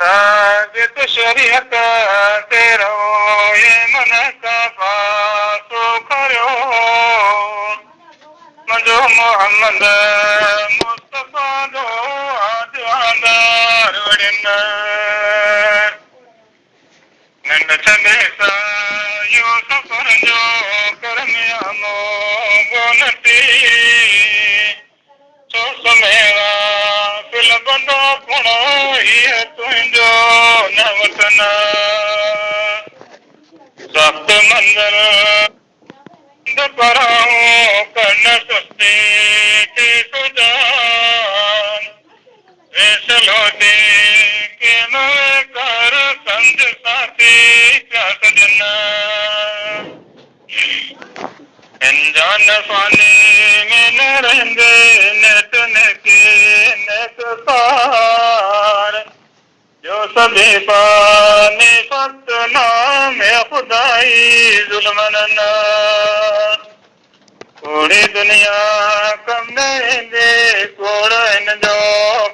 साजिद शरीयत तेरो ये मन का पासो करो मजो मोहम्मद मुस्तफा दो आज आदर वड़न नंद चले सा यो सफर जो करमिया मो गोनती सो समेरा फिल बंदो पुणो ये तुझो न वतन सख्त मंजर पराऊं कन सुस्ती के सुजान फैसलो दे के न कर समझ साथी क्या सजना इंजान फानी में न रहेंगे नेतने के नेतकार जो सभी पानी फक्त नाम खुदाई जुल्मन पूरी दुनिया कम देंगे कोड़न जो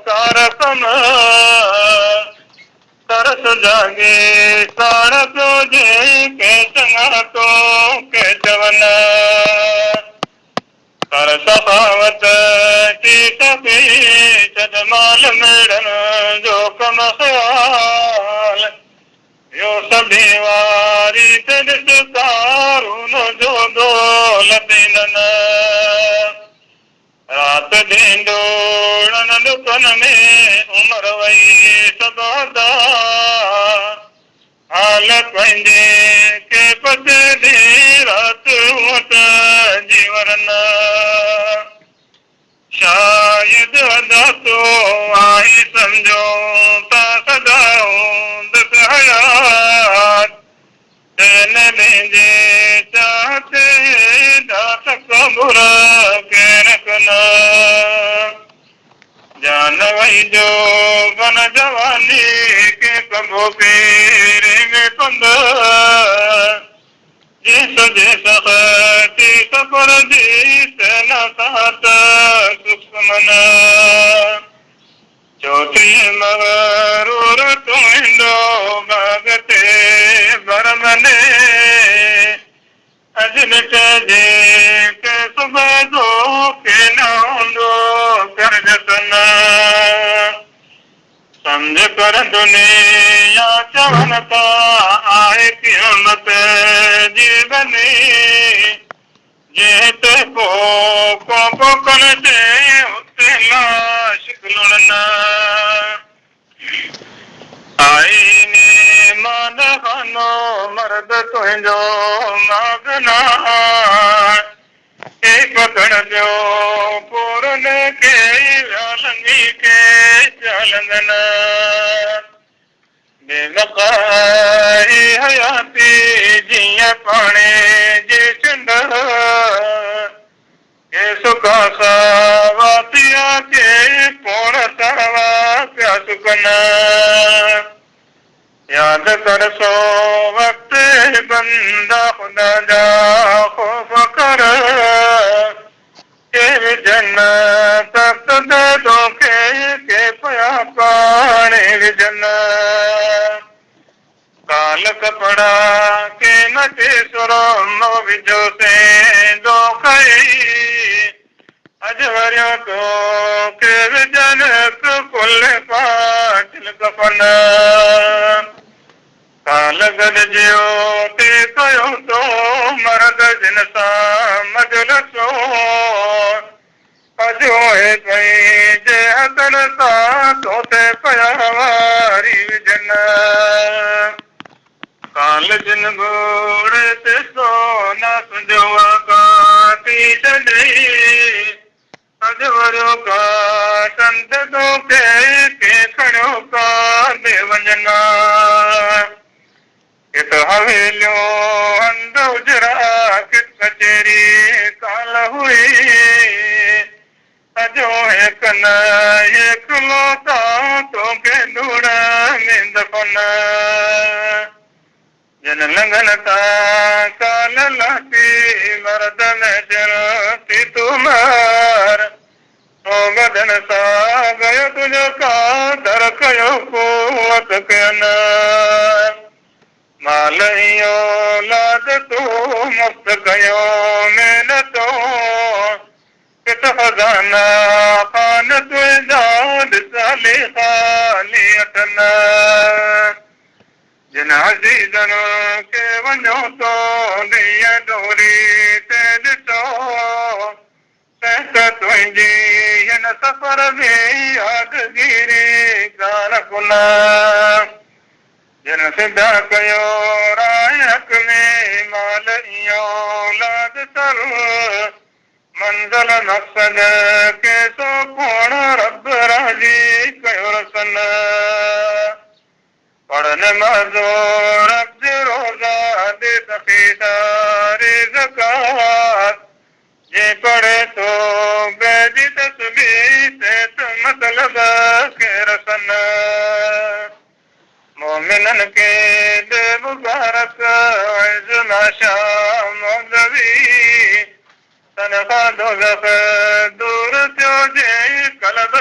कारकम तरस जागे सड़क जे के चंगा तो के जवन कर सखावत की सभी जजमाल मेड़न जो कम ख्याल यो सभी वारी तिरस्कारून जो दौलतीन रात दिन डोड़न दुकन में उम्र वही सदा हालत पंहिंजे के पते रात वट जीवन शायद अदा तो आई समझो ता सदाऊं दस हयात तेन भेजे चाहते दास कबूर के रखना जान वही जो बन जवानी के कबो पीरे में पंद जिस जिस खती सफर जीत न साथ दुश्मन चौथी मगरूर तुंडो भगते बरमने अजन जे के सुबह दो के नौंडो कर जतन समझ कर दुनिया चवनता आए कीमत जीवनी जेते को पकड़ दे उते लाश लुड़ना आईने मान खानो मर्द तुझो मागना पकड़ दो पूरन के व्यालंगी के चालंगना बेनकाई हयाती जिया पाने जे चंड के सुखा सावातिया के पूर्ण सरवा प्या सुकना याद कर सो वक्त बंदा खुदा जा खौफ कर के जन्नत तक दे दो के पया पाने जन्नत काल कपड़ा के नटे सुरो विजो से दो कई अजवरियों तो के जनक कुल पाटिल कपन काल गद जियो ते कयो तो मर्द जिन सा मजलसो अजो है पई जे हसन सा तोते पयावारी विजन काल जिन घोड़े ते सोना सुजवा काटी चढ़ी अजवरो का संत दो के खड़ो का देवजना कित हवेलियो अंद उजरा कित कचेरी काल हुई अजो है कना ये खलोता तो के दूड़ा में दफन जन लंगन का काल लाती मर्द में जलती तुम्हार तो बदन सा गयो तुझो का दर कयो को शहवत कयन माल औलाद तो मुफ्त कयो महिनतो कित खज़ाना खान तुझाद साले खाली अटन जिन अज़ीज़न के वञो तो ॾींहं डोरी ते ॾिठो तंहिं तुंहिंजी हिन सफ़र में यादगिरी कान कुन जिन सिधा कयो रायक में माल औलाद सर मंज़िल मक़सद के सो कोण रब राज़ी कयो रसन पढ़ नमाज़ो रब जे रोज़ा दे तक़ीदारे ज़कात जे पढ़े तो बेजी तस्बीह से तो मतलब के रसन मोमिनन के दे मुबारक आज़माशा मौलवी तनख़्वाह दोज़ख दूर थियो जे कलब